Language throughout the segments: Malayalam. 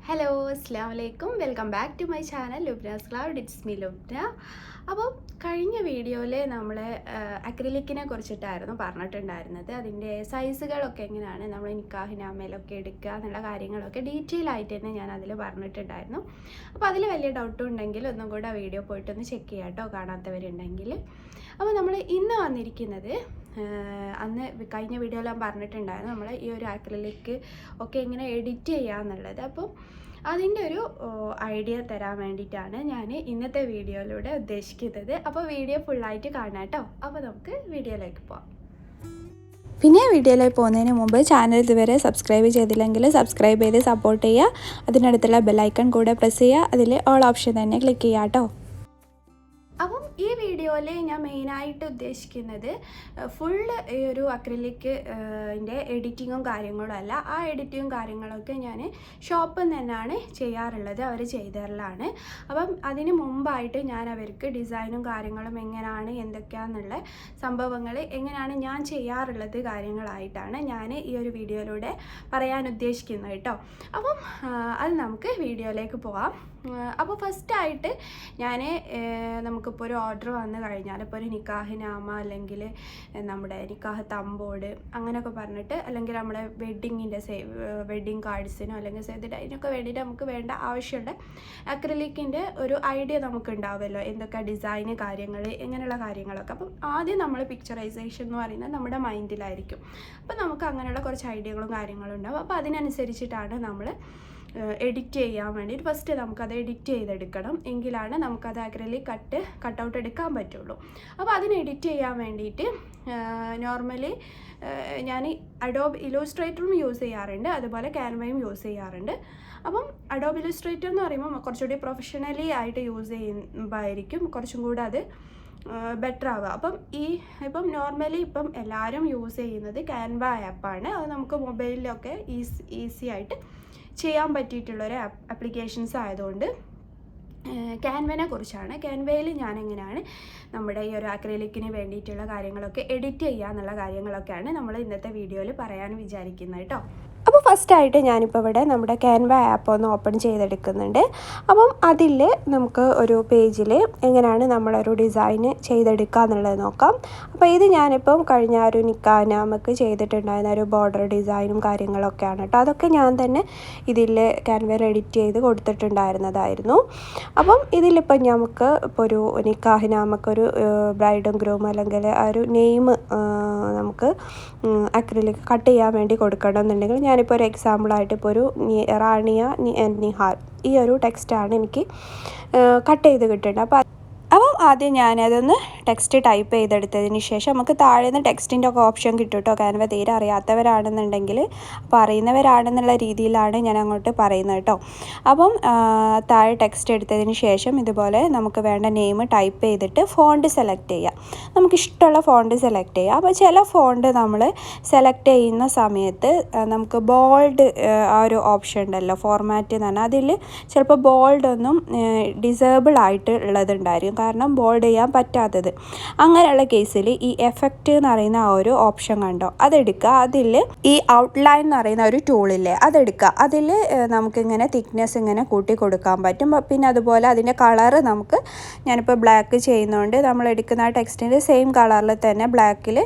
ഹലോ അസ്സലാമു അലൈക്കും welcome back to my channel Lubna's cloud. It's me Lubna. അപ്പം കഴിഞ്ഞ വീഡിയോയിൽ നമ്മൾ അക്രിലിക്കിനെ കുറിച്ചിട്ടായിരുന്നു പറഞ്ഞിട്ടുണ്ടായിരുന്നത്. അതിൻ്റെ സൈസുകളൊക്കെ എങ്ങനെയാണ് നമ്മൾ നിക്കാഹിനാമയിലൊക്കെ എടുക്കുക എന്നുള്ള കാര്യങ്ങളൊക്കെ ഡീറ്റെയിൽ ആയിട്ട് തന്നെ ഞാൻ അതിൽ പറഞ്ഞിട്ടുണ്ടായിരുന്നു. അപ്പോൾ അതിൽ വലിയ ഡൗട്ടും ഉണ്ടെങ്കിൽ ഒന്നും കൂടെ വീഡിയോ പോയിട്ടൊന്ന് ചെക്ക് ചെയ്യാം കേട്ടോ, കാണാത്തവരുണ്ടെങ്കിൽ. അപ്പോൾ നമ്മൾ ഇന്ന് വന്നിരിക്കുന്നത്, അന്ന് കഴിഞ്ഞ വീഡിയോയിൽ ഞാൻ പറഞ്ഞിട്ടുണ്ടായിരുന്നു നമ്മൾ ഈ ഒരു അക്രിലിക്ക് ഒക്കെ എങ്ങനെ എഡിറ്റ് ചെയ്യാന്നുള്ളത്. അപ്പം അതിൻ്റെ ഒരു ഐഡിയ തരാൻ വേണ്ടിയിട്ടാണ് ഞാൻ ഇന്നത്തെ വീഡിയോയിലൂടെ ഉദ്ദേശിക്കുന്നത്. അപ്പോൾ വീഡിയോ ഫുള്ളായിട്ട് കാണാം കേട്ടോ. അപ്പോൾ നമുക്ക് വീഡിയോയിലേക്ക് പോവാം. പിന്നെ വീഡിയോയിലേക്ക് പോകുന്നതിന് മുമ്പ് ചാനൽ ഇതുവരെ സബ്സ്ക്രൈബ് ചെയ്തില്ലെങ്കിൽ സബ്സ്ക്രൈബ് ചെയ്ത് സപ്പോർട്ട് ചെയ്യുക. അതിനടുത്തുള്ള ബെല്ലൈക്കൺ കൂടെ പ്രസ് ചെയ്യുക. അതിൽ ഓൾ ഓപ്ഷൻ തന്നെ ക്ലിക്ക് ചെയ്യുക കേട്ടോ. അപ്പം ഈ വീഡിയോയിൽ ഞാൻ മെയിനായിട്ട് ഉദ്ദേശിക്കുന്നത് ഫുള്ള് ഈ ഒരു അക്രിലിക്ക് എഡിറ്റിങ്ങും കാര്യങ്ങളും അല്ല. ആ എഡിറ്റിങ്ങും കാര്യങ്ങളൊക്കെ ഞാൻ ഷോപ്പിൽ നിന്ന് തന്നെയാണ് ചെയ്യാറുള്ളത്, അവർ ചെയ്തു തരലാണ്. അപ്പം അതിന് മുമ്പായിട്ട് ഞാൻ അവർക്ക് ഡിസൈനും കാര്യങ്ങളും എങ്ങനെയാണ് എന്തൊക്കെയാണെന്നുള്ള സംഭവങ്ങൾ എങ്ങനെയാണ് ഞാൻ ചെയ്യാറുള്ളത് കാര്യങ്ങളായിട്ടാണ് ഞാൻ ഈ ഒരു വീഡിയോയിലൂടെ പറയാൻ ഉദ്ദേശിക്കുന്നത് കേട്ടോ. അപ്പം അത് നമുക്ക് വീഡിയോയിലേക്ക് പോവാം. അപ്പോൾ ഫസ്റ്റായിട്ട് ഞാൻ നമുക്കിപ്പോൾ ഒരു ഓർഡർ വന്നു കഴിഞ്ഞാൽ, ഇപ്പോൾ ഒരു നിക്കാഹിനാമ അല്ലെങ്കിൽ നമ്മുടെ നിക്കാഹ് തമ്പോട് അങ്ങനെയൊക്കെ പറഞ്ഞിട്ട്, അല്ലെങ്കിൽ നമ്മുടെ വെഡ്ഡിങ് കാർഡ്സിനോ അല്ലെങ്കിൽ സേവ് അതിനൊക്കെ വേണ്ടിയിട്ട് നമുക്ക് വേണ്ട ആവശ്യമുള്ള അക്രിലിക്കിൻ്റെ ഒരു ഐഡിയ നമുക്ക് ഉണ്ടാവുമല്ലോ, എന്തൊക്കെ ഡിസൈന് കാര്യങ്ങൾ ഇങ്ങനെയുള്ള കാര്യങ്ങളൊക്കെ. അപ്പം ആദ്യം നമ്മൾ പിക്ചറൈസേഷൻ എന്ന് പറയുന്നത് നമ്മുടെ മൈൻഡിലായിരിക്കും. അപ്പം നമുക്ക് അങ്ങനെയുള്ള കുറച്ച് ഐഡിയകളും കാര്യങ്ങളും ഉണ്ടാവും. അപ്പോൾ അതിനനുസരിച്ചിട്ടാണ് നമ്മൾ എഡിറ്റ് ചെയ്യാൻ വേണ്ടിയിട്ട് ഫസ്റ്റ് നമുക്കത് എഡിറ്റ് ചെയ്തെടുക്കണം, എങ്കിലാണ് നമുക്കത് അക്രിലിക് കട്ടൗട്ട് എടുക്കാൻ പറ്റുള്ളൂ. അപ്പോൾ അതിന് എഡിറ്റ് ചെയ്യാൻ വേണ്ടിയിട്ട് നോർമലി ഞാൻ അഡോബ് ഇല്ലുസ്ട്രേറ്ററും യൂസ് ചെയ്യാറുണ്ട്, അതുപോലെ ക്യാൻവയും യൂസ് ചെയ്യാറുണ്ട്. അപ്പം അഡോബ് ഇല്ലുസ്ട്രേറ്റർ എന്ന് പറയുമ്പോൾ കുറച്ചുകൂടി പ്രൊഫഷണലി ആയിട്ട് യൂസ് ചെയ്യുമ്പോഴായിരിക്കും കുറച്ചും കൂടെ അത് ബെറ്റർ ആവുക. ഇപ്പം നോർമലി ഇപ്പം എല്ലാവരും യൂസ് ചെയ്യുന്നത് ക്യാൻവ ആപ്പാണ്. അത് നമുക്ക് മൊബൈലിലൊക്കെ ഈസി ആയിട്ട് ചെയ്യാൻ പറ്റിയിട്ടുള്ളൊരു ആപ്ലിക്കേഷൻസ് ആയതുകൊണ്ട് ക്യാൻവനെ കുറിച്ചാണ്. ക്യാൻവയിൽ ഞാൻ എങ്ങനെയാണ് നമ്മുടെ ഈ ഒരു അക്രിലിക്കിന് വേണ്ടിയിട്ടുള്ള കാര്യങ്ങളൊക്കെ എഡിറ്റ് ചെയ്യുക എന്നുള്ള കാര്യങ്ങളൊക്കെയാണ് നമ്മൾ ഇന്നത്തെ വീഡിയോയിൽ പറയാൻ വിചാരിക്കുന്നത് കേട്ടോ. അപ്പോൾ ഫസ്റ്റായിട്ട് ഞാനിപ്പോൾ ഇവിടെ നമ്മുടെ ക്യാൻവ ആപ്പ് ഒന്ന് ഓപ്പൺ ചെയ്തെടുക്കുന്നുണ്ട്. അപ്പം അതിൽ നമുക്ക് ഒരു പേജിൽ എങ്ങനെയാണ് നമ്മളൊരു ഡിസൈന് ചെയ്തെടുക്കുക എന്നുള്ളത് നോക്കാം. അപ്പോൾ ഇത് ഞാനിപ്പം കഴിഞ്ഞ ഒരു നിക്കാഹിനാമക്ക് ചെയ്തിട്ടുണ്ടായിരുന്ന ഒരു ബോർഡർ ഡിസൈനും കാര്യങ്ങളൊക്കെയാണ് കേട്ടോ. അതൊക്കെ ഞാൻ തന്നെ ഇതിൽ ക്യാൻവയിൽ എഡിറ്റ് ചെയ്ത് കൊടുത്തിട്ടുണ്ടായിരുന്നതായിരുന്നു. അപ്പം ഇതിലിപ്പം നമുക്ക് ഇപ്പോൾ ഒരു നിക്കാഹിനാമക്കൊരു ബ്രൈഡും ഗ്രൂം അല്ലെങ്കിൽ ആ ഒരു നെയിം നമുക്ക് അക്രിലിക് കട്ട് ചെയ്യാൻ വേണ്ടി കൊടുക്കണം എന്നുണ്ടെങ്കിൽ, ഞാനിപ്പോൾ ഒരു എക്സാമ്പിളായിട്ട് ഇപ്പോൾ ഒരു റാണിയ നിഹാൽ ഈ ഒരു ടെക്സ്റ്റാണ് എനിക്ക് കട്ട് ചെയ്ത് കിട്ടുന്നത്. അപ്പം ആദ്യം ഞാനതൊന്ന് ടെക്സ്റ്റ് ടൈപ്പ് ചെയ്തെടുത്തതിന് ശേഷം നമുക്ക് താഴെ നിന്ന് ടെക്സ്റ്റിൻ്റെ ഒക്കെ ഓപ്ഷൻ കിട്ടും കേട്ടോ. ക്യാൻവ തീരെ അറിയാത്തവരാണെന്നുണ്ടെങ്കിൽ, അപ്പോൾ അറിയുന്നവരാണെന്നുള്ള രീതിയിലാണ് ഞാൻ അങ്ങോട്ട് പറയുന്നത് കേട്ടോ. അപ്പം താഴെ ടെക്സ്റ്റ് എടുത്തതിന് ശേഷം ഇതുപോലെ നമുക്ക് വേണ്ട നെയിം ടൈപ്പ് ചെയ്തിട്ട് ഫോണ്ട് സെലക്ട് ചെയ്യാം. നമുക്കിഷ്ടമുള്ള ഫോണ്ട് സെലക്ട് ചെയ്യാം. അപ്പോൾ ചില ഫോണ്ട് നമ്മൾ സെലക്ട് ചെയ്യുന്ന സമയത്ത് നമുക്ക് ബോൾഡ് ആ ഒരു ഓപ്ഷൻ ഉണ്ടല്ലോ, ഫോർമാറ്റ് എന്ന് പറഞ്ഞാൽ, അതിൽ ചിലപ്പോൾ ബോൾഡ് ഒന്നും ഡിസേബിൾ ആയിട്ട് ഉള്ളതുണ്ടായിരിക്കും, കാരണം ബോൾഡ് ചെയ്യാൻ പറ്റാത്തത്. അങ്ങനെയുള്ള കേസിൽ ഈ എഫക്റ്റ് എന്ന് പറയുന്ന ആ ഒരു ഓപ്ഷൻ കണ്ടോ, അതെടുക്കുക. അതിൽ ഈ ഔട്ട്ലൈൻ എന്ന് പറയുന്ന ഒരു ടൂളില്ലേ, അതെടുക്കുക. അതിൽ നമുക്കിങ്ങനെ തിക്നെസ് ഇങ്ങനെ കൂട്ടി കൊടുക്കാൻ പറ്റും. പിന്നെ അതുപോലെ അതിൻ്റെ കളറ് നമുക്ക്, ഞാനിപ്പോൾ ബ്ലാക്ക് ചെയ്യുന്നതുകൊണ്ട് നമ്മൾ എടുക്കുന്ന ആ ടെക്സ്റ്റിൻ്റെ സെയിം കളറിൽ തന്നെ ബ്ലാക്കിൽ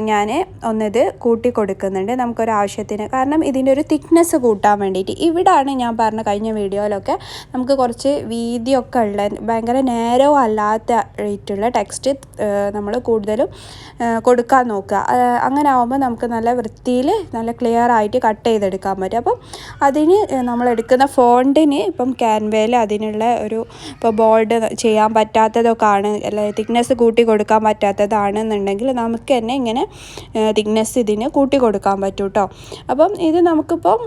ഞാൻ ഒന്നിത് കൂട്ടി കൊടുക്കുന്നുണ്ട് നമുക്കൊരാവശ്യത്തിന്. കാരണം ഇതിൻ്റെ ഒരു തിക്നെസ് കൂട്ടാൻ വേണ്ടിയിട്ട്. ഇവിടാണ് ഞാൻ പറഞ്ഞ കഴിഞ്ഞ വീഡിയോയിലൊക്കെ നമുക്ക് കുറച്ച് വീതിയൊക്കെ ഉള്ള ഭയങ്കര നേരോ അല്ലാത്ത റേറ്റുള്ള ടെക്സ്റ്റ് നമ്മൾ കൂടുതലും കൊടുക്കാൻ നോക്കുക. അങ്ങനെ ആകുമ്പോൾ നമുക്ക് നല്ല വൃത്തിയിൽ നല്ല ക്ലിയർ ആയിട്ട് കട്ട് ചെയ്തെടുക്കാൻ പറ്റും. അപ്പം അതിന് നമ്മൾ എടുക്കുന്ന ഫോണ്ടിന് ഇപ്പം ക്യാൻവയിൽ അതിനുള്ള ഒരു, ഇപ്പോൾ ബോൾഡ് ചെയ്യാൻ പറ്റാത്തതൊക്കെ ആണ്, അല്ലെങ്കിൽ തിക്നെസ് കൂട്ടി കൊടുക്കാൻ പറ്റാത്തതാണെന്നുണ്ടെങ്കിൽ നമുക്ക് തന്നെ ഇങ്ങനെ തിക്നെസ് ഇതിന് കൂട്ടി കൊടുക്കാൻ പറ്റും കേട്ടോ. അപ്പം ഇത് നമുക്കിപ്പം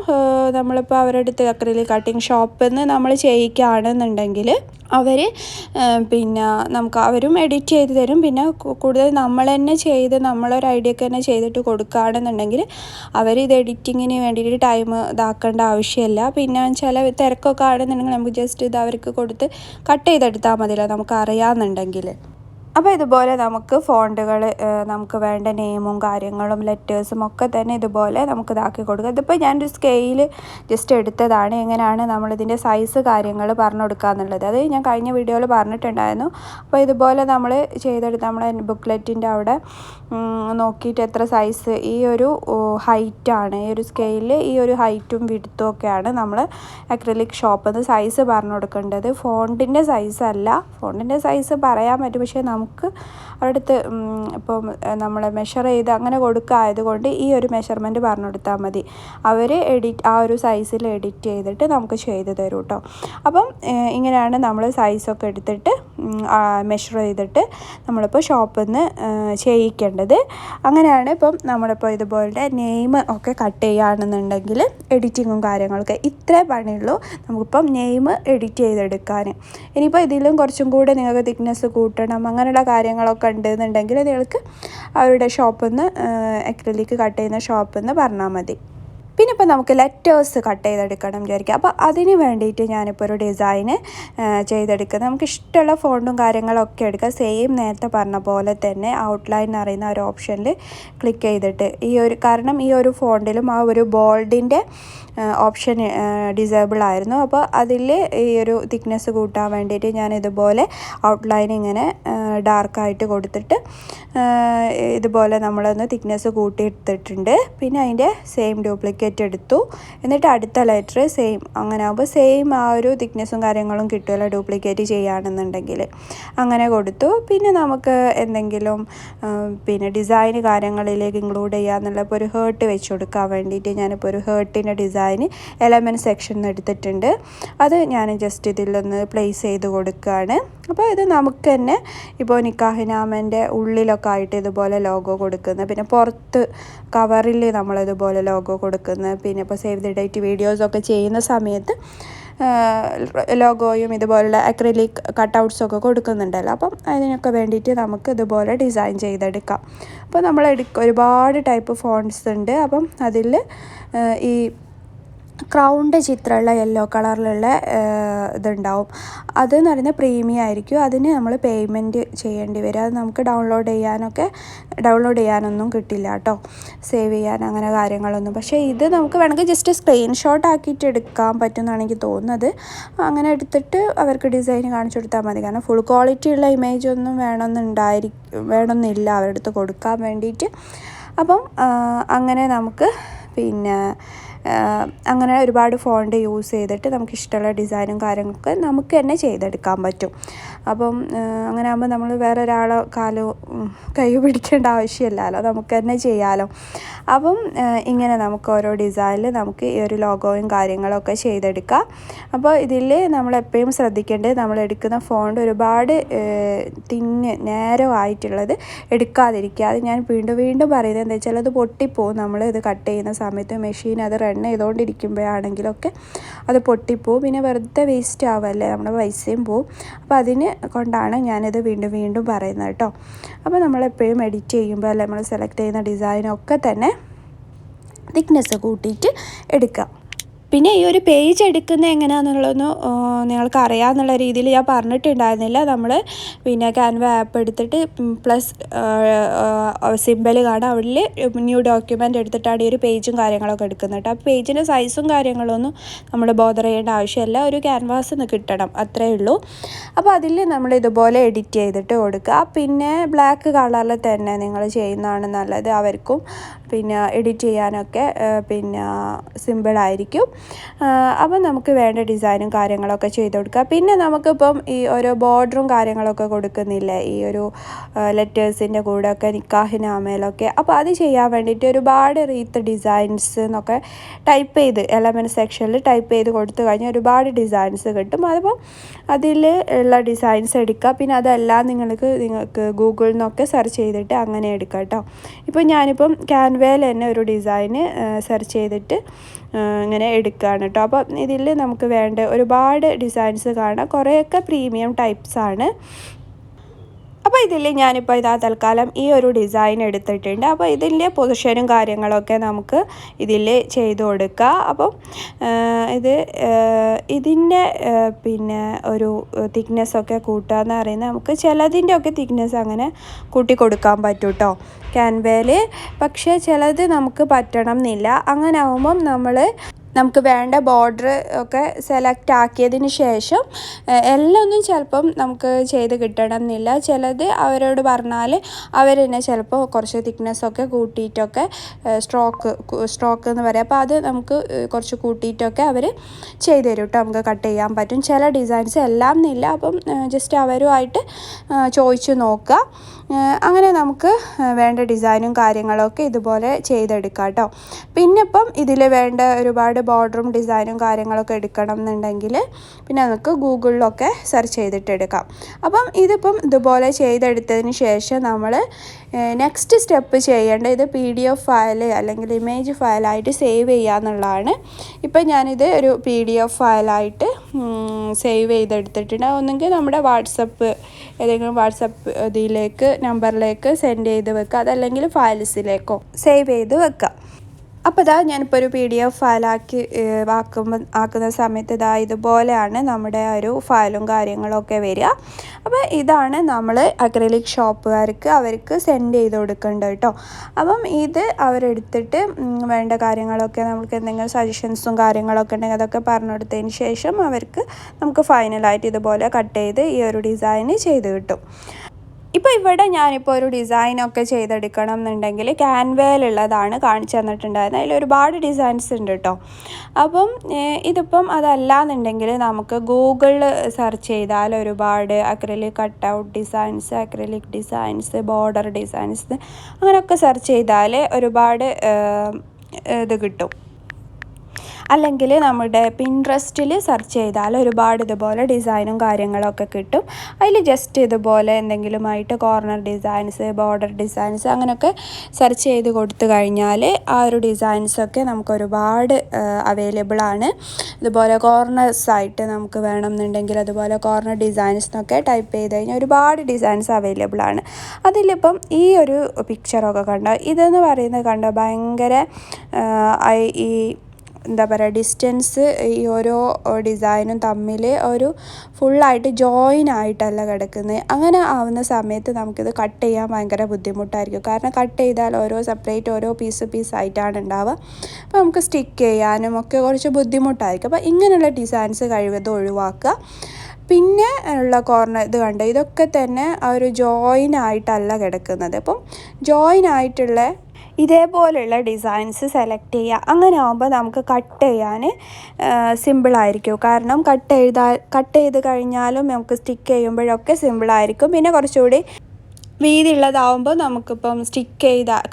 നമ്മളിപ്പോൾ അവരുടെ അടുത്ത് അക്രിലിക് കട്ടിങ് ഷോപ്പിൽ നിന്ന് നമ്മൾ ചെയ്യിക്കുകയാണെന്നുണ്ടെങ്കിൽ അവർ പിന്നെ നമുക്ക് അവരും എഡിറ്റ് ചെയ്ത് തരും. പിന്നെ കൂടുതൽ നമ്മൾ തന്നെ ചെയ്ത് നമ്മളൊരു ഐഡിയക്ക് തന്നെ ചെയ്തിട്ട് കൊടുക്കുകയാണെന്നുണ്ടെങ്കിൽ അവരിത് എഡിറ്റിങ്ങിന് വേണ്ടിയിട്ട് ടൈം ഇതാക്കേണ്ട ആവശ്യമില്ല. പിന്നെ ചില തിരക്കൊക്കെ ആണെന്നുണ്ടെങ്കിൽ നമുക്ക് ജസ്റ്റ് ഇത് അവർക്ക് കൊടുത്ത് കട്ട് ചെയ്തെടുത്താൽ മതിയല്ലോ, നമുക്ക് അറിയാമെന്നുണ്ടെങ്കിൽ. അപ്പോൾ ഇതുപോലെ നമുക്ക് ഫോണ്ടുകൾ നമുക്ക് വേണ്ട നെയിമും കാര്യങ്ങളും ലെറ്റേഴ്സും ഒക്കെ തന്നെ ഇതുപോലെ നമുക്ക് ഇതാക്കി കൊടുക്കുക. ഇതിപ്പോൾ ഞാനൊരു സ്കെയിൽ ജസ്റ്റ് എടുത്തതാണ്, എങ്ങനെയാണ് നമ്മളിതിൻ്റെ സൈസ് കാര്യങ്ങൾ പറഞ്ഞു കൊടുക്കുക എന്നുള്ളത്. അത് ഞാൻ കഴിഞ്ഞ വീഡിയോയിൽ പറഞ്ഞിട്ടുണ്ടായിരുന്നു. അപ്പോൾ ഇതുപോലെ നമ്മൾ ചെയ്തെടുത്ത് നമ്മുടെ ബുക്ക്ലെറ്റിൻ്റെ അവിടെ നോക്കിയിട്ട് എത്ര സൈസ്, ഈ ഒരു ഹൈറ്റാണ്, ഈ ഒരു സ്കെയിലിൽ ഈ ഒരു ഹൈറ്റും വിഡ്ത്തും ഒക്കെയാണ് നമ്മൾ അക്രിലിക് ഷോപ്പിൽ നിന്ന് സൈസ് പറഞ്ഞു കൊടുക്കേണ്ടത്. ഫോണ്ടിൻ്റെ സൈസ് അല്ല. ഫോണ്ടിൻ്റെ സൈസ് പറയാൻ പറ്റും, പക്ഷേ നമുക്ക് അടുത്ത് ഇപ്പോൾ നമ്മൾ മെഷർ ചെയ്ത് അങ്ങനെ കൊടുക്കായതുകൊണ്ട് ഈ ഒരു മെഷർമെൻറ്റ് പറഞ്ഞു കൊടുത്താൽ മതി. അവർ ആ ഒരു സൈസിൽ എഡിറ്റ് ചെയ്തിട്ട് നമുക്ക് ചെയ്ത് തരും കേട്ടോ. അപ്പം ഇങ്ങനെയാണ് നമ്മൾ സൈസൊക്കെ എടുത്തിട്ട് മെഷർ ചെയ്തിട്ട് നമ്മളിപ്പോൾ ഷോപ്പിൽ നിന്ന് ചെയ്യിക്കേണ്ടത്. അങ്ങനെയാണ് ഇപ്പം നമ്മളിപ്പോൾ ഇതുപോലെ നെയിം ഒക്കെ കട്ട് ചെയ്യുകയാണെന്നുണ്ടെങ്കിൽ എഡിറ്റിങ്ങും കാര്യങ്ങളൊക്കെ ഇത്രേ പണിയുള്ളൂ നമുക്കിപ്പം നെയിം എഡിറ്റ് ചെയ്തെടുക്കാൻ. ഇനിയിപ്പോൾ ഇതിലും കുറച്ചും കൂടെ നിങ്ങൾക്ക് തിക്നെസ് കൂട്ടണം അങ്ങനെയുള്ള കാര്യങ്ങളൊക്കെ ഉണ്ടെന്നുണ്ടെങ്കിൽ നിങ്ങൾക്ക് അവരുടെ ഷോപ്പിൽ നിന്ന് അക്രിലിക് കട്ട് ചെയ്യുന്ന ഷോപ്പിൽ നിന്ന് പറഞ്ഞാൽ മതി. പിന്നെ ഇപ്പോൾ നമുക്ക് ലെറ്റേഴ്സ് കട്ട് ചെയ്തെടുക്കണം വിചാരിക്കുക. അപ്പോൾ അതിന് വേണ്ടിയിട്ട് ഞാനിപ്പോൾ ഒരു ഡിസൈന് ചെയ്തെടുക്കുന്നത്, നമുക്ക് ഇഷ്ടമുള്ള ഫോണ്ടും കാര്യങ്ങളൊക്കെ എടുക്കുക. സെയിം നേരത്തെ പറഞ്ഞ പോലെ തന്നെ ഔട്ട്ലൈൻ അറിയുന്ന ഒരു ഓപ്ഷനിൽ ക്ലിക്ക് ചെയ്തിട്ട് കാരണം ഈ ഒരു ഫോണ്ടിലും ആ ഒരു ബോൾഡിൻ്റെ ഓപ്ഷൻ ഡിസേബിൾ ആയിരുന്നു. അപ്പോൾ അതിൽ ഈ ഒരു തിക്നെസ് കൂട്ടാൻ വേണ്ടിയിട്ട് ഞാൻ ഇതുപോലെ ഔട്ട്ലൈൻ ഇങ്ങനെ ഡാർക്കായിട്ട് കൊടുത്തിട്ട് ഇതുപോലെ നമ്മളൊന്ന് തിക്നെസ് കൂട്ടിയെടുത്തിട്ടുണ്ട്. പിന്നെ അതിൻ്റെ സെയിം ഡ്യൂപ്ലിക്കേറ്റ് എടുത്തു. എന്നിട്ട് അടുത്ത ലെറ്റർ സെയിം, അങ്ങനെ ആകുമ്പോൾ സെയിം ആ ഒരു തിക്നെസ്സും കാര്യങ്ങളും കിട്ടുമല്ലോ ഡ്യൂപ്ലിക്കേറ്റ് ചെയ്യുകയാണെന്നുണ്ടെങ്കിൽ. അങ്ങനെ കൊടുത്തു. പിന്നെ നമുക്ക് എന്തെങ്കിലും പിന്നെ ഡിസൈൻ കാര്യങ്ങളിലേക്ക് ഇൻക്ലൂഡ് ചെയ്യാന്നുള്ള ഇപ്പോൾ ഒരു ഹേർട്ട് വെച്ച് കൊടുക്കാൻ വേണ്ടിയിട്ട് ഞാനിപ്പോൾ ഒരു ഹേർട്ടിൻ്റെ ഡിസൈൻ എലമെൻറ്റ് സെക്ഷനിൽ എടുത്തിട്ടുണ്ട്. അത് ഞാൻ ജസ്റ്റ് ഇതിലൊന്ന് പ്ലേസ് ചെയ്ത് കൊടുക്കുകയാണ്. അപ്പോൾ ഇത് നമുക്ക് തന്നെ ഇപ്പോൾ നിക്കാഹിനാമൻ്റെ ഉള്ളിലൊക്കെ ആയിട്ട് ഇതുപോലെ ലോഗോ കൊടുക്കുന്നത്, പിന്നെ പുറത്ത് കവറിൽ നമ്മളിതുപോലെ ലോഗോ കൊടുക്കുന്നത്, പിന്നെ ഇപ്പോൾ സേവ് ദി ഡേറ്റ് വീഡിയോസൊക്കെ ചെയ്യുന്ന സമയത്ത് ലോഗോയും ഇതുപോലുള്ള അക്രിലിക് കട്ടൗട്ട്സൊക്കെ കൊടുക്കുന്നുണ്ടല്ലോ. അപ്പം അതിനൊക്കെ വേണ്ടിയിട്ട് നമുക്ക് ഇതുപോലെ ഡിസൈൻ ചെയ്തെടുക്കാം. അപ്പോൾ നമ്മൾ ഒരുപാട് ടൈപ്പ് ഫോണ്ട്സ് ഉണ്ട്. അപ്പം അതിൽ ഈ ക്രൗണ്ട് ചിത്രമുള്ള യെല്ലോ കളറിലുള്ള ഇതുണ്ടാവും. അതെന്ന് പറയുന്നത് പ്രീമിയം ആയിരിക്കും. അതിന് നമ്മൾ പേയ്മെൻറ്റ് ചെയ്യേണ്ടി വരും. അത് നമുക്ക് ഡൗൺലോഡ് ചെയ്യാനൊന്നും കിട്ടില്ല കേട്ടോ, സേവ് ചെയ്യാൻ അങ്ങനെ കാര്യങ്ങളൊന്നും. പക്ഷേ ഇത് നമുക്ക് വേണമെങ്കിൽ ജസ്റ്റ് സ്ക്രീൻഷോട്ട് ആക്കിയിട്ട് എടുക്കാൻ പറ്റുമെന്നാണ് എനിക്ക് തോന്നുന്നത്. അങ്ങനെ എടുത്തിട്ട് അവർക്ക് ഡിസൈൻ കാണിച്ചു കൊടുത്താൽ മതി. കാരണം ഫുൾ ക്വാളിറ്റി ഉള്ള ഇമേജ് ഒന്നും വേണമെന്നില്ല അവരുടെ അടുത്ത് കൊടുക്കാൻ വേണ്ടിയിട്ട്. അപ്പം അങ്ങനെ നമുക്ക് പിന്നെ അങ്ങനെ ഒരുപാട് ഫോണ്ട് യൂസ് ചെയ്തിട്ട് നമുക്ക് ഇഷ്ടമുള്ള ഡിസൈനും കാര്യങ്ങളൊക്കെ നമുക്ക് തന്നെ ചെയ്തെടുക്കാൻ പറ്റും. അപ്പം അങ്ങനെ ആകുമ്പോൾ നമ്മൾ വേറെ ഒരാളെ കൈ പിടിക്കേണ്ട ആവശ്യമില്ലല്ലോ, നമുക്ക് തന്നെ ചെയ്യാമല്ലോ. അപ്പം ഇങ്ങനെ നമുക്ക് ഓരോ ഡിസൈനിൽ നമുക്ക് ഈ ഒരു ലോഗോയും കാര്യങ്ങളൊക്കെ ചെയ്തെടുക്കാം. അപ്പോൾ ഇതിൽ നമ്മളെപ്പോഴും ശ്രദ്ധിക്കേണ്ടത് നമ്മൾ എടുക്കുന്ന ഫോണ്ട് ഒരുപാട് നേരോ ആയിട്ടുള്ളത് എടുക്കാതിരിക്കുക. അത് ഞാൻ വീണ്ടും പറയുന്നത് എന്താ വെച്ചാൽ അത് പൊട്ടിപ്പോവും. നമ്മൾ ഇത് കട്ട് ചെയ്യുന്ന സമയത്ത് മെഷീൻ അത് റൺ ചെയ്തുകൊണ്ടിരിക്കുമ്പോഴാണെങ്കിലൊക്കെ അത് പൊട്ടിപ്പോവും. പിന്നെ വെറുതെ വേസ്റ്റ് ആവുമല്ലേ, നമ്മുടെ പൈസയും പോവും. അപ്പോൾ അതിന് കൊണ്ടാണ് ഞാനിത് വീണ്ടും പറയുന്നത് കേട്ടോ. അപ്പോൾ നമ്മളെപ്പോഴും എഡിറ്റ് ചെയ്യുമ്പോൾ അല്ലെ നമ്മൾ സെലക്ട് ചെയ്യുന്ന ഡിസൈനൊക്കെ തന്നെ തിക്നെസ് കൂട്ടിയിട്ട് എടുക്കുക. പിന്നെ ഈ ഒരു പേജ് എടുക്കുന്നത് എങ്ങനെയാണെന്നുള്ളതൊന്ന് നിങ്ങൾക്ക് അറിയാമെന്നുള്ള രീതിയിൽ ഞാൻ പറഞ്ഞിട്ടുണ്ടായിരുന്നില്ല. നമ്മൾ പിന്നെ ക്യാൻവ ആപ്പ് എടുത്തിട്ട് പ്ലസ് സിമ്പൽ കാണാം, അവിടെ ന്യൂ ഡോക്യുമെൻ്റ് എടുത്തിട്ടാണ് ഈ ഒരു പേജും കാര്യങ്ങളൊക്കെ എടുക്കുന്നത് കേട്ടോ. അപ്പോൾ പേജിൻ്റെ സൈസും കാര്യങ്ങളൊന്നും നമ്മൾ ബോദർ ചെയ്യേണ്ട ആവശ്യമില്ല, ഒരു ക്യാൻവാസ് ഒന്ന് കിട്ടണം, അത്രേ ഉള്ളൂ. അപ്പോൾ അതിൽ നമ്മൾ ഇതുപോലെ എഡിറ്റ് ചെയ്തിട്ട് കൊടുക്കുക. പിന്നെ ബ്ലാക്ക് കളറിൽ തന്നെ നിങ്ങൾ ചെയ്യുന്നതാണ് നല്ലത്. അവർക്കും പിന്നെ എഡിറ്റ് ചെയ്യാനൊക്കെ പിന്നെ സിമ്പിളായിരിക്കും. അപ്പം നമുക്ക് വേണ്ട ഡിസൈനും കാര്യങ്ങളൊക്കെ ചെയ്ത് കൊടുക്കുക. പിന്നെ നമുക്കിപ്പം ഈ ഓരോ ബോർഡറും കാര്യങ്ങളൊക്കെ കൊടുക്കുന്നില്ലേ ഈ ഒരു ലെറ്റേഴ്സിൻ്റെ കൂടെയൊക്കെ നിക്കാഹിനാമയിലൊക്കെ. അപ്പോൾ അത് ചെയ്യാൻ വേണ്ടിയിട്ട് ഒരുപാട് റീത്ത് ഡിസൈൻസ് എന്നൊക്കെ ടൈപ്പ് ചെയ്ത് എലമെൻറ്റ് സെക്ഷനിൽ ടൈപ്പ് ചെയ്ത് കൊടുത്തു കഴിഞ്ഞാൽ ഒരുപാട് ഡിസൈൻസ് കിട്ടും. അതിപ്പോൾ അതിൽ ഉള്ള ഡിസൈൻസ് എടുക്കുക. പിന്നെ അതെല്ലാം നിങ്ങൾക്ക് ഗൂഗിളിൽ നിന്നൊക്കെ സെർച്ച് ചെയ്തിട്ട് അങ്ങനെ എടുക്കുക കേട്ടോ. ഇപ്പോൾ ഞാനിപ്പം ക്യാൻവയിൽ തന്നെ ഒരു ഡിസൈന് സെർച്ച് ചെയ്തിട്ട് ഇങ്ങനെ എടുക്കുകയാണ് കേട്ടോ. അപ്പം ഇതിൽ നമുക്ക് വേണ്ട ഒരുപാട് ഡിസൈൻസ് കാണാം. കുറേയൊക്കെ പ്രീമിയം ടൈപ്സാണ്. അപ്പോൾ ഇതിൽ ഞാനിപ്പോൾ ഇതാ തൽക്കാലം ഈ ഒരു ഡിസൈൻ എടുത്തിട്ടുണ്ട്. അപ്പോൾ ഇതിൻ്റെ പൊസിഷനും കാര്യങ്ങളൊക്കെ നമുക്ക് ഇതിൽ ചെയ്ത് കൊടുക്കുക. അപ്പം ഇതിൻ്റെ പിന്നെ ഒരു തിക്നെസ്സൊക്കെ കൂട്ടുക എന്ന് പറയുന്നത് നമുക്ക് ചിലതിൻ്റെ ഒക്കെ തിക്നെസ് അങ്ങനെ കൂട്ടി കൊടുക്കാൻ പറ്റും കേട്ടോ ക്യാൻവയിൽ. പക്ഷേ ചിലത് നമുക്ക് പറ്റണം എന്നില്ല. അങ്ങനെ ആകുമ്പം നമുക്ക് വേണ്ട ബോർഡർ ഒക്കെ സെലക്ട് ആക്കിയതിന് ശേഷം എല്ലാം ഒന്നും ചിലപ്പം നമുക്ക് ചെയ്ത് കിട്ടണം എന്നില്ല. ചിലത് അവരോട് പറഞ്ഞാൽ അവർ തന്നെ ചിലപ്പോൾ കുറച്ച് തിക്നെസ്സൊക്കെ കൂട്ടിയിട്ടൊക്കെ സ്ട്രോക്ക് എന്ന് പറയാം. അപ്പോൾ അത് നമുക്ക് കുറച്ച് കൂട്ടിയിട്ടൊക്കെ അവർ ചെയ്ത് തരും കേട്ടോ. നമുക്ക് കട്ട് ചെയ്യാൻ പറ്റും. ചില ഡിസൈൻസ് എല്ലാം എന്നില്ല. അപ്പം ജസ്റ്റ് അവരുമായിട്ട് ചോദിച്ച് നോക്കുക. അങ്ങനെ നമുക്ക് വേണ്ട ഡിസൈനും കാര്യങ്ങളൊക്കെ ഇതുപോലെ ചെയ്തെടുക്കാം കേട്ടോ. പിന്നെ ഇപ്പം ഇതിൽ വേണ്ട ഒരുപാട് ബോർഡറും ഡിസൈനും കാര്യങ്ങളൊക്കെ എടുക്കണം എന്നുണ്ടെങ്കിൽ പിന്നെ നമുക്ക് ഗൂഗിളിലൊക്കെ സെർച്ച് ചെയ്തിട്ട് എടുക്കാം. അപ്പം ഇതിപ്പം ഇതുപോലെ ചെയ്തെടുത്തതിന് ശേഷം നമ്മൾ നെക്സ്റ്റ് സ്റ്റെപ്പ് ചെയ്യേണ്ടത് ഇത് PDF ഫയൽ അല്ലെങ്കിൽ ഇമേജ് ഫയലായിട്ട് സേവ് ചെയ്യുക എന്നുള്ളതാണ്. ഇപ്പം ഞാനിത് ഒരു PDF ഫയലായിട്ട് സേവ് ചെയ്തെടുത്തിട്ടുണ്ട്. ഒന്നെങ്കിൽ നമ്മുടെ ഏതെങ്കിലും വാട്സപ്പ് ഇതിലേക്ക് നമ്പറിലേക്ക് സെൻഡ് ചെയ്ത് വെക്കുക, അതല്ലെങ്കിൽ ഫയൽസിലേക്കോ സേവ് ചെയ്ത് വെക്കുക. അപ്പോൾ ഇതാ ഞാനിപ്പോൾ ഒരു PDF ഫയലാക്കി ആക്കുന്ന സമയത്ത് ഇതാ ഇതുപോലെയാണ് നമ്മുടെ ഒരു ഫയലും കാര്യങ്ങളൊക്കെ വരിക. അപ്പോൾ ഇതാണ് നമ്മൾ അക്രിലിക് ഷോപ്പുകാർക്ക് അവർക്ക് സെൻഡ് ചെയ്ത് കൊടുക്കേണ്ടത് കേട്ടോ. അപ്പം ഇത് അവരെടുത്തിട്ട് വേണ്ട കാര്യങ്ങളൊക്കെ നമുക്ക് എന്തെങ്കിലും സജഷൻസും കാര്യങ്ങളൊക്കെ ഉണ്ടെങ്കിൽ അതൊക്കെ പറഞ്ഞു കൊടുത്തതിന് ശേഷം നമുക്ക് ഫൈനലായിട്ട് ഇതുപോലെ കട്ട് ചെയ്ത് ഈ ഒരു ഡിസൈന് ചെയ്ത് കിട്ടും. ഇപ്പോൾ ഇവിടെ ഞാനിപ്പോൾ ഒരു ഡിസൈനൊക്കെ ചെയ്തെടുക്കണം എന്നുണ്ടെങ്കിൽ ക്യാൻവയിലുള്ളതാണ് കാണിച്ചു തന്നിട്ടുണ്ടായിരുന്നത്. അതിൽ ഒരുപാട് ഡിസൈൻസ് ഉണ്ട് കേട്ടോ. അപ്പം ഇതിപ്പം അതല്ല എന്നുണ്ടെങ്കിൽ നമുക്ക് ഗൂഗിളിൽ സെർച്ച് ചെയ്താൽ ഒരുപാട് acrylic cutout designs, acrylic designs, border designs അങ്ങനെയൊക്കെ സെർച്ച് ചെയ്താൽ ഒരുപാട് ഇത് കിട്ടും. അല്ലെങ്കിൽ നമ്മുടെ പിൻട്രസ്റ്റിൽ സെർച്ച് ചെയ്താൽ ഒരുപാട് ഇതുപോലെ ഡിസൈനും കാര്യങ്ങളൊക്കെ കിട്ടും. അതിൽ ജസ്റ്റ് ഇതുപോലെ എന്തെങ്കിലുമായിട്ട് കോർണർ ഡിസൈൻസ്, ബോർഡർ ഡിസൈൻസ് അങ്ങനെയൊക്കെ സെർച്ച് ചെയ്ത് കൊടുത്തു കഴിഞ്ഞാൽ ആ ഒരു ഡിസൈൻസൊക്കെ നമുക്ക് ഒരുപാട് അവൈലബിളാണ്. ഇതുപോലെ കോർണേഴ്സായിട്ട് നമുക്ക് വേണമെന്നുണ്ടെങ്കിൽ അതുപോലെ കോർണർ ഡിസൈൻസ് എന്നൊക്കെ ടൈപ്പ് ചെയ്ത് കഴിഞ്ഞാൽ ഒരുപാട് ഡിസൈൻസ് അവൈലബിളാണ്. അതിലിപ്പം ഈ ഒരു പിക്ചറൊക്കെ കണ്ടോ, ഇതെന്ന് പറയുന്നത് കണ്ടോ ഭയങ്കര ഈ എന്താ പറയുക ഡിസ്റ്റൻസ് ഈ ഓരോ ഡിസൈനും തമ്മിൽ ഒരു ഫുള്ളായിട്ട് ജോയിൻ ആയിട്ടല്ല കിടക്കുന്നത്. അങ്ങനെ ആവുന്ന സമയത്ത് നമുക്കിത് കട്ട് ചെയ്യാൻ ഭയങ്കര ബുദ്ധിമുട്ടായിരിക്കും. കാരണം കട്ട് ചെയ്താൽ ഓരോ പീസായിട്ടാണ് ഉണ്ടാവുക. അപ്പോൾ നമുക്ക് സ്റ്റിക്ക് ചെയ്യാനും ഒക്കെ കുറച്ച് ബുദ്ധിമുട്ടായിരിക്കും. അപ്പോൾ ഇങ്ങനെയുള്ള ഡിസൈൻസ് കഴിവതും ഒഴിവാക്കുക. പിന്നെ ഉള്ള കോർണർ ഇത് കണ്ടോ, ഇതൊക്കെ തന്നെ ആ ഒരു ജോയിൻ ആയിട്ടല്ല കിടക്കുന്നത്. അപ്പം ജോയിൻ ആയിട്ടുള്ള ഇതേപോലെയുള്ള ഡിസൈൻസ് സെലക്ട് ചെയ്യുക. അങ്ങനെ ആകുമ്പോൾ നമുക്ക് കട്ട് ചെയ്യാൻ സിമ്പിളായിരിക്കും. കാരണം കട്ട് ചെയ്ത് കഴിഞ്ഞാലും നമുക്ക് സ്റ്റിക്ക് ചെയ്യുമ്പോഴൊക്കെ സിമ്പിളായിരിക്കും. പിന്നെ കുറച്ചുകൂടി വീതിയുള്ളതാവുമ്പോൾ നമുക്കിപ്പം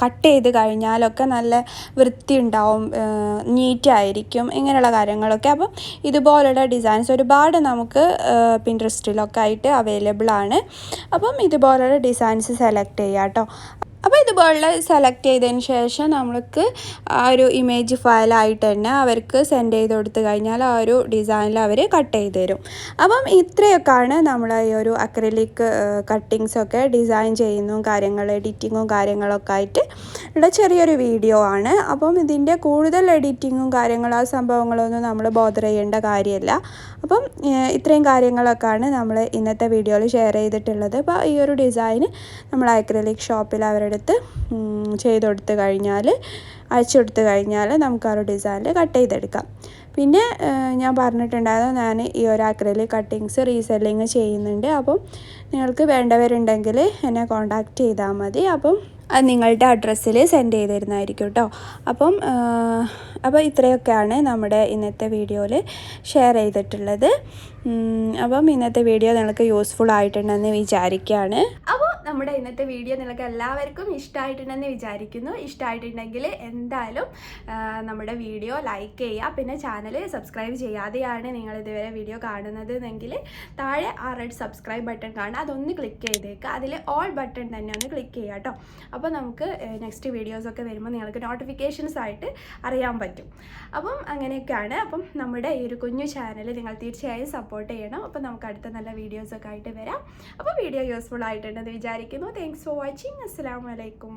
കട്ട് ചെയ്ത് കഴിഞ്ഞാലൊക്കെ നല്ല വൃത്തി ഉണ്ടാവും, നീറ്റായിരിക്കും, ഇങ്ങനെയുള്ള കാര്യങ്ങളൊക്കെ. അപ്പം ഇതുപോലുള്ള ഡിസൈൻസ് ഒരുപാട് നമുക്ക് പിൻട്രസ്റ്റിലൊക്കെ ആയിട്ട് അവൈലബിളാണ്. അപ്പം ഇതുപോലുള്ള ഡിസൈൻസ് സെലക്ട് ചെയ്യുക കേട്ടോ. അപ്പോൾ ഇതുപോലെ സെലക്ട് ചെയ്തതിന് ശേഷം നമുക്ക് ആ ഒരു ഇമേജ് ഫയലായിട്ട് തന്നെ അവർക്ക് സെൻഡ് ചെയ്ത് കൊടുത്തു കഴിഞ്ഞാൽ ആ ഒരു ഡിസൈനിൽ അവർ കട്ട് ചെയ്ത് തരും. അപ്പം ഇത്രയൊക്കെയാണ് നമ്മൾ ഈ ഒരു അക്രിലിക് കട്ടിങ്സൊക്കെ ഡിസൈൻ ചെയ്യുന്നതും എഡിറ്റിങ്ങും കാര്യങ്ങളൊക്കെ ആയിട്ട് ഉള്ള ചെറിയൊരു വീഡിയോ ആണ്. അപ്പം ഇതിൻ്റെ കൂടുതൽ എഡിറ്റിങ്ങും ആ സംഭവങ്ങളൊന്നും നമ്മൾ ബോദർ ചെയ്യേണ്ട കാര്യമില്ല. അപ്പം ഇത്രയും കാര്യങ്ങളൊക്കെയാണ് നമ്മൾ ഇന്നത്തെ വീഡിയോയിൽ ഷെയർ ചെയ്തിട്ടുള്ളത്. അപ്പോൾ ഈ ഒരു ഡിസൈൻ നമ്മൾ അക്രിലിക് ഷോപ്പിൽ അവരെടുത്ത് അയച്ചു കൊടുത്തു കഴിഞ്ഞാൽ നമുക്ക് ആ ഒരു ഡിസൈനിൽ കട്ട് ചെയ്തെടുക്കാം. പിന്നെ ഞാൻ പറഞ്ഞിട്ടുണ്ടായിരുന്നു ഞാൻ ഈ ഒരു അക്രിലിക് കട്ടിങ്സ് റീസെല്ലിങ് ചെയ്യുന്നുണ്ട്. അപ്പം നിങ്ങൾക്ക് വേണ്ടവരുണ്ടെങ്കിൽ എന്നെ കോൺടാക്റ്റ് ചെയ്താൽ മതി. അപ്പം അത് നിങ്ങളുടെ അഡ്രസ്സിൽ സെൻഡ് ചെയ്ത് തരുന്നതായിരിക്കും കേട്ടോ. അപ്പോൾ ഇത്രയൊക്കെയാണ് നമ്മുടെ ഇന്നത്തെ വീഡിയോയിൽ ഷെയർ ചെയ്തിട്ടുള്ളത്. അപ്പം ഇന്നത്തെ വീഡിയോ നിങ്ങൾക്ക് യൂസ്ഫുൾ ആയിട്ടുണ്ടെന്ന് വിചാരിക്കുകയാണ്. അപ്പോൾ നമ്മുടെ ഇന്നത്തെ വീഡിയോ നിങ്ങൾക്ക് എല്ലാവർക്കും ഇഷ്ടമായിട്ടുണ്ടെന്ന് വിചാരിക്കുന്നു. ഇഷ്ടമായിട്ടുണ്ടെങ്കിൽ എന്തായാലും നമ്മുടെ വീഡിയോ ലൈക്ക് ചെയ്യുക. പിന്നെ ചാനൽ സബ്സ്ക്രൈബ് ചെയ്യാതെയാണ് നിങ്ങൾ ഇതുവരെ വീഡിയോ കാണുന്നത് എങ്കിൽ താഴെ ആ റെഡ് സബ്സ്ക്രൈബ് ബട്ടൺ കാണാം, അതൊന്ന് ക്ലിക്ക് ചെയ്തേക്കുക. അതിൽ ഓൾ ബട്ടൺ തന്നെ ഒന്ന് ക്ലിക്ക് ചെയ്യുക കേട്ടോ. അപ്പോൾ നമുക്ക് നെക്സ്റ്റ് വീഡിയോസൊക്കെ വരുമ്പോൾ നിങ്ങൾക്ക് നോട്ടിഫിക്കേഷൻസ് ആയിട്ട് അറിയാൻ പറ്റും. അപ്പം അങ്ങനെയൊക്കെയാണ്. അപ്പം നമ്മുടെ ഈ ഒരു കുഞ്ഞു ചാനൽ നിങ്ങൾ തീർച്ചയായും സപ്പോർട്ട് ചെയ്യണം. അപ്പം നമുക്ക് അടുത്ത നല്ല വീഡിയോസൊക്കെ ആയിട്ട് വരാം. അപ്പോൾ വീഡിയോ യൂസ്ഫുൾ ആയിട്ടുണ്ടെന്ന് വിചാരിക്കുന്നു. Thanks for watching. അസ്സലാമു അലൈക്കും.